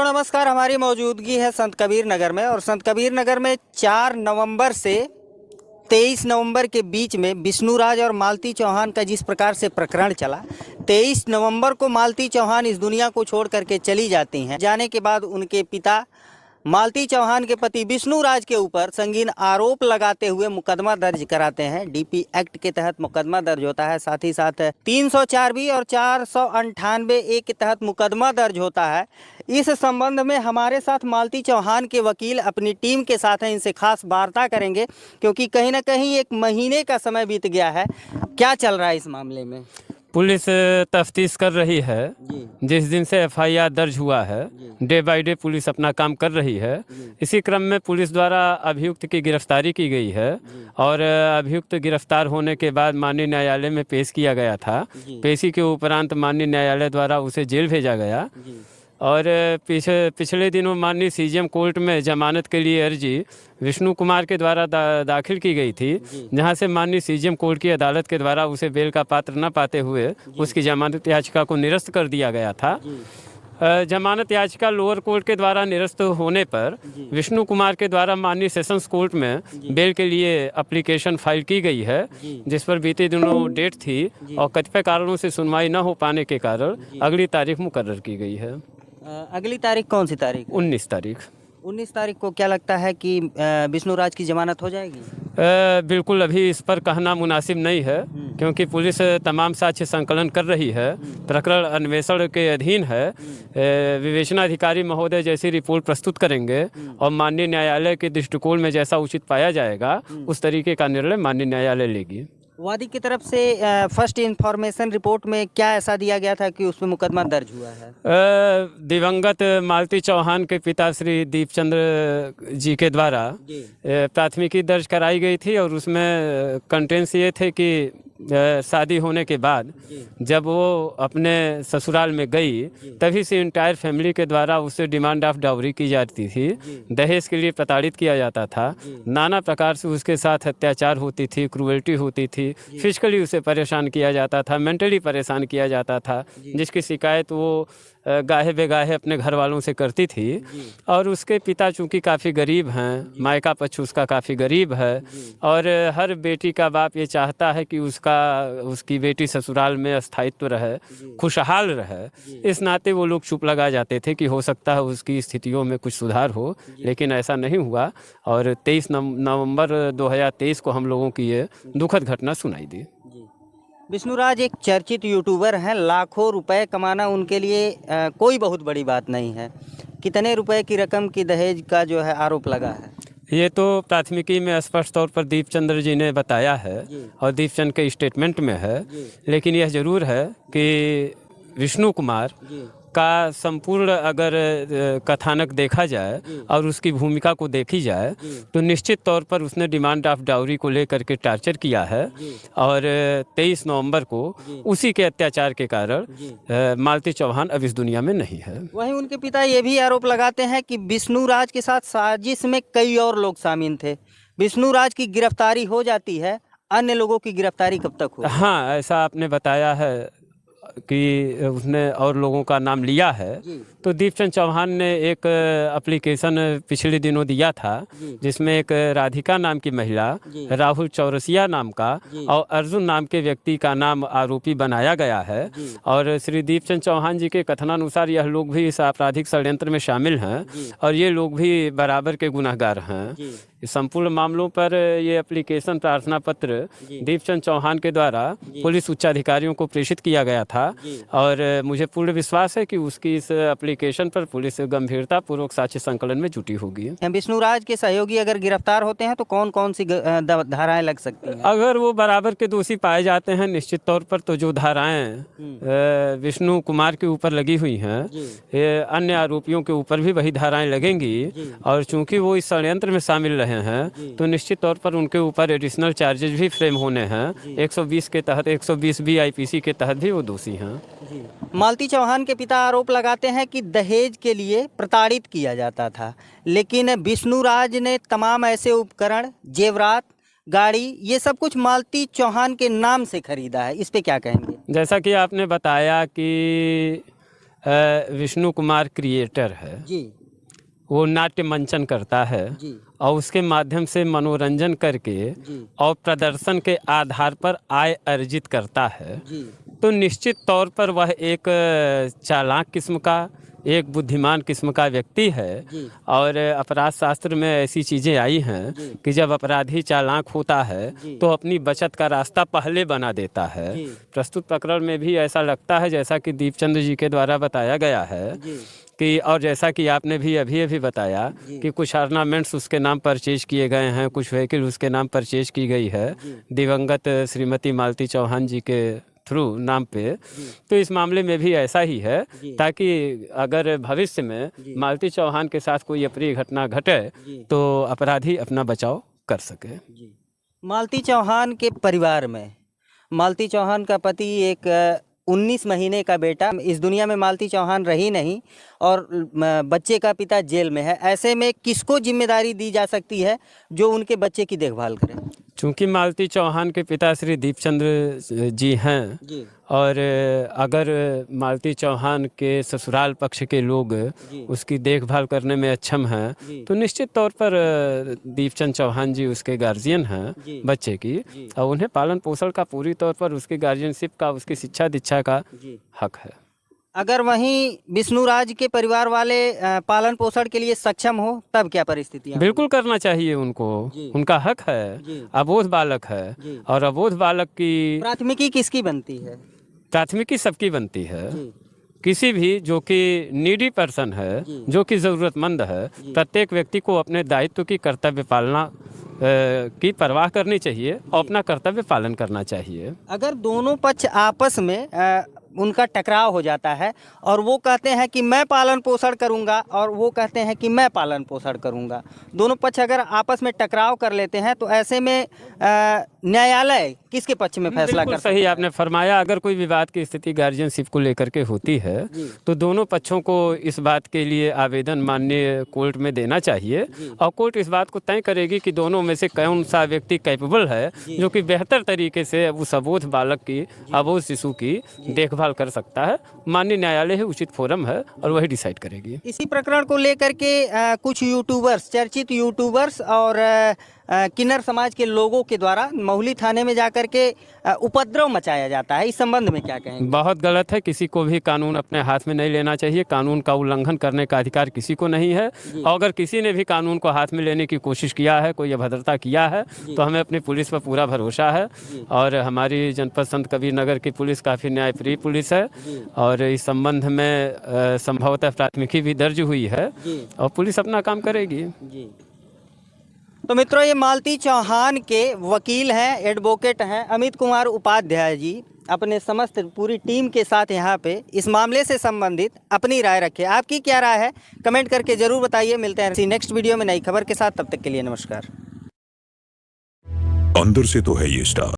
तो नमस्कार, हमारी मौजूदगी है संत कबीर नगर में और संत कबीर नगर में 4 नवंबर से 23 नवंबर के बीच में विष्णुराज और मालती चौहान का जिस प्रकार से प्रकरण चला, 23 नवंबर को मालती चौहान इस दुनिया को छोड़ करके चली जाती हैं। जाने के बाद उनके पिता मालती चौहान के पति विष्णुराज के ऊपर संगीन आरोप लगाते हुए मुकदमा दर्ज कराते हैं। डीपी एक्ट के तहत मुकदमा दर्ज होता है, साथ ही साथ 304 बी और 498 ए के तहत मुकदमा दर्ज होता है। इस संबंध में हमारे साथ मालती चौहान के वकील अपनी टीम के साथ हैं, इनसे खास वार्ता करेंगे क्योंकि कहीं ना कहीं 1 महीने का समय बीत गया है। क्या चल रहा है इस मामले में? पुलिस तफ्तीश कर रही है। जिस दिन से एफआईआर दर्ज हुआ है, डे बाय डे पुलिस अपना काम कर रही है। इसी क्रम में पुलिस द्वारा अभियुक्त की गिरफ्तारी की गई है और अभियुक्त गिरफ्तार होने के बाद माननीय न्यायालय में पेश किया गया था। पेशी के उपरांत माननीय न्यायालय द्वारा उसे जेल भेजा गया और पिछले दिनों माननीय सीजीएम कोर्ट में जमानत के लिए अर्जी विष्णु कुमार के द्वारा दाखिल की गई थी, जहां से माननीय सीजीएम कोर्ट की अदालत के द्वारा उसे बेल का पात्र न पाते हुए उसकी जमानत याचिका को निरस्त कर दिया गया था। जमानत याचिका लोअर कोर्ट के द्वारा निरस्त होने पर विष्णु कुमार के द्वारा माननीय सेशंस कोर्ट में बेल के लिए एप्लीकेशन फाइल की गई है, जिस पर बीते दिनों डेट थी और कतिपय कारणों से सुनवाई न हो पाने के कारण अगली तारीख मुकर्रर की गई है। अगली तारीख कौन सी तारीख? 19 तारीख। 19 तारीख को क्या लगता है कि विष्णुराज की जमानत हो जाएगी? बिल्कुल अभी इस पर कहना मुनासिब नहीं है, क्योंकि पुलिस तमाम साक्ष्य संकलन कर रही है। प्रकरण अन्वेषण के अधीन है। विवेचनाधिकारी महोदय जैसी रिपोर्ट प्रस्तुत करेंगे और माननीय न्यायालय के दृष्टिकोण में जैसा उचित पाया जाएगा उस तरीके का निर्णय माननीय न्यायालय लेगी। वादी की तरफ से फर्स्ट इंफॉर्मेशन रिपोर्ट में क्या ऐसा दिया गया था कि उसमें मुकदमा दर्ज हुआ है? दिवंगत मालती चौहान के पिता श्री दीपचंद्र जी के द्वारा प्राथमिकी दर्ज कराई गई थी और उसमें कंटेंट्स ये थे कि शादी होने के बाद जब वो अपने ससुराल में गई तभी से इंटायर फैमिली के द्वारा उससे डिमांड ऑफ डाउरी की जाती थी। दहेज के लिए प्रताड़ित किया जाता था। नाना प्रकार से उसके साथ अत्याचार होती थी, क्रूएल्टी होती थी, फिजिकली उसे परेशान किया जाता था, मेंटली परेशान किया जाता था, जिसकी शिकायत वो गाहे बेगाहे अपने घर वालों से करती थी। और उसके पिता चूँकि काफ़ी गरीब हैं, मायका पक्ष उसका काफ़ी गरीब है और हर बेटी का बाप ये चाहता है कि उसकी बेटी ससुराल में स्थायित्व रहे, खुशहाल रहे। इस नाते वो लोग चुप लगा जाते थे कि हो सकता है उसकी स्थितियों में कुछ सुधार हो, लेकिन ऐसा नहीं हुआ और 23 नवंबर 2023 को हम लोगों की ये दुखद घटना सुनाई दी। विष्णुराज एक चर्चित यूट्यूबर हैं, लाखों रुपए कमाना उनके लिए कोई बहुत बड़ी बात नहीं है। कितने रुपए की रकम की दहेज का जो है आरोप लगा है? ये तो प्राथमिकी में स्पष्ट तौर पर दीपचंद्र जी ने बताया है और दीपचंद्र के स्टेटमेंट में है, लेकिन यह जरूर है कि विष्णु कुमार का संपूर्ण अगर कथानक देखा जाए और उसकी भूमिका को देखी जाए तो निश्चित तौर पर उसने डिमांड ऑफ डाउरी को लेकर के टार्चर किया है और 23 नवंबर को उसी के अत्याचार के कारण मालती चौहान अब इस दुनिया में नहीं है। वहीं उनके पिता ये भी आरोप लगाते हैं कि विष्णुराज के साथ साजिश में कई और लोग शामिल थे। विष्णुराज की गिरफ्तारी हो जाती है, अन्य लोगों की गिरफ्तारी कब तक हो? हाँ, ऐसा आपने बताया है कि उसने और लोगों का नाम लिया है। तो दीपचंद चौहान ने एक एप्लीकेशन पिछले दिनों दिया था, जिसमें एक राधिका नाम की महिला, राहुल चौरसिया नाम का और अर्जुन नाम के व्यक्ति का नाम आरोपी बनाया गया है। और श्री दीपचंद चौहान जी के कथनानुसार यह लोग भी इस आपराधिक षड्यंत्र में शामिल हैं और ये लोग भी बराबर के गुनहगार हैं। संपूर्ण मामलों पर ये एप्लीकेशन प्रार्थना पत्र दीपचंद चौहान के द्वारा पुलिस उच्चाधिकारियों को प्रेषित किया गया था और मुझे पूर्ण विश्वास है कि उसकी इस एप्लीकेशन पर पुलिस गंभीरता पूर्वक साक्ष्य संकलन में जुटी होगी। विष्णुराज के सहयोगी अगर गिरफ्तार होते हैं तो कौन कौन सी धाराएं लग सकती हैं? अगर वो बराबर के दोषी पाए जाते हैं निश्चित तौर पर तो जो धाराएं विष्णु कुमार के ऊपर लगी हुई हैं, अन्य आरोपियों के ऊपर भी वही धाराएं लगेंगी और चूंकि वो इस षड्यंत्र में शामिल रहे हैं तो निश्चित तौर पर उनके ऊपर एडिशनल चार्जेस भी फ्रेम होने हैं। 120 के तहत 120 बी आईपीसी के तहत भी वो दोषी हैं। मालती चौहान के पिता आरोप लगाते हैं कि दहेज के लिए प्रताड़ित किया जाता था, लेकिन विष्णुराज ने तमाम ऐसे उपकरण, जेवरात, गाड़ी, ये सब कुछ मालती चौहान के नाम से खरीदा है। इस पे क्या कहेंगे? जैसा कि आपने बताया कि विष्णु कुमार क्रिएटर है, जी वो नाट्य मंचन करता है जी और उसके माध्यम से मनोरंजन करके जी और प्रदर्शन के आधार पर आय अर्जित करता है, जी तो निश्चित तौर पर वह एक चालाक किस्म का, एक बुद्धिमान किस्म का व्यक्ति है। जी और अपराध शास्त्र में ऐसी चीज़ें आई हैं जी कि जब अपराधी चालाक होता है जी तो अपनी बचत का रास्ता पहले बना देता है। जी प्रस्तुत प्रकरण में भी ऐसा लगता है, जैसा कि दीपचंद्र जी के द्वारा बताया गया है जी कि, और जैसा कि आपने भी अभी बताया जी कि कुछ ऑर्नामेंट्स उसके नाम परचेज किए गए हैं, कुछ व्हीकल उसके नाम परचेज की गई है जी दिवंगत श्रीमती मालती चौहान जी के थ्रू नाम पे। जी तो इस मामले में भी ऐसा ही है, जी ताकि अगर भविष्य में जी मालती चौहान के साथ कोई अप्रिय घटना घटे जी तो अपराधी अपना बचाव कर सके। जी मालती चौहान के परिवार में, मालती चौहान का पति एक 19 महीने का बेटा, इस दुनिया में मालती चौहान रही नहीं और बच्चे का पिता जेल में है। ऐसे में किसको जिम्मेदारी दी जा सकती है जो उनके बच्चे की देखभाल करे? चूँकि मालती चौहान के पिता श्री दीपचंद्र जी हैं जी और अगर मालती चौहान के ससुराल पक्ष के लोग जी उसकी देखभाल करने में अक्षम हैं, जी तो निश्चित तौर पर दीपचंद चौहान जी उसके गार्जियन हैं जी बच्चे की, जी और उन्हें पालन पोषण का पूरी तौर पर उसकी गार्जियनशिप का, उसकी शिक्षा दीक्षा का जी हक है। अगर वहीं विष्णुराज के परिवार वाले पालन पोषण के लिए सक्षम हो तब क्या परिस्थितियाँ? बिल्कुल करना चाहिए उनको, जी उनका हक है। जी अबोध बालक है जी और अबोध बालक की प्राथमिकी किसकी बनती है? प्राथमिकी सबकी बनती है। जी किसी भी जो कि नीडी पर्सन है, जी जो कि ज़रूरतमंद है, जी प्रत्येक व्यक्ति को अपने दायित्व की कर्तव्य पालना की परवाह करनी चाहिए और अपना कर्तव्य पालन करना चाहिए। अगर दोनों पक्ष आपस में उनका टकराव हो जाता है और वो कहते हैं कि मैं पालन पोषण करूंगा और वो कहते हैं कि मैं पालन पोषण करूंगा, दोनों पक्ष अगर आपस में टकराव कर लेते हैं तो ऐसे में न्यायालय किसके पक्ष में फैसला कर सकता है? सही आपने फरमाया, अगर कोई विवाद की स्थिति गार्जियनशिप को लेकर के होती है जी तो दोनों पक्षों को इस बात के लिए आवेदन माननीय कोर्ट में देना चाहिए जी और कोर्ट इस बात को तय करेगी कि दोनों में से कौन सा व्यक्ति कैपेबल है जी जो कि बेहतर तरीके से उस अबोध बालक की, अबोध शिशु की देखभाल कर सकता है। माननीय न्यायालय ही उचित फोरम है और वही डिसाइड करेगी। इसी प्रकरण को लेकर के कुछ यूट्यूबर्स, चर्चित यूट्यूबर्स और किन्नर समाज के लोगों के द्वारा महुली थाने में जाकर के उपद्रव मचाया जाता है, इस संबंध में क्या कहेंगे? बहुत गलत है, किसी को भी कानून अपने हाथ में नहीं लेना चाहिए। कानून का उल्लंघन करने का अधिकार किसी को नहीं है और अगर किसी ने भी कानून को हाथ में लेने की कोशिश किया है, कोई अभद्रता किया है, तो हमें अपनी पुलिस पर पूरा भरोसा है और हमारी जनपद संत कबीर नगर की पुलिस काफ़ी न्यायप्रिय पुलिस है और इस संबंध में संभवतः प्राथमिकी भी दर्ज हुई है और पुलिस अपना काम करेगी। जी तो मित्रों, ये मालती चौहान के वकील हैं, एडवोकेट हैं अमित कुमार उपाध्याय जी, अपने समस्त पूरी टीम के साथ यहाँ पे इस मामले से संबंधित अपनी राय रखे। आपकी क्या राय है कमेंट करके जरूर बताइए। मिलते हैं नेक्स्ट वीडियो में नई खबर के साथ, तब तक के लिए नमस्कार। अंदर से तो है ये स्टार,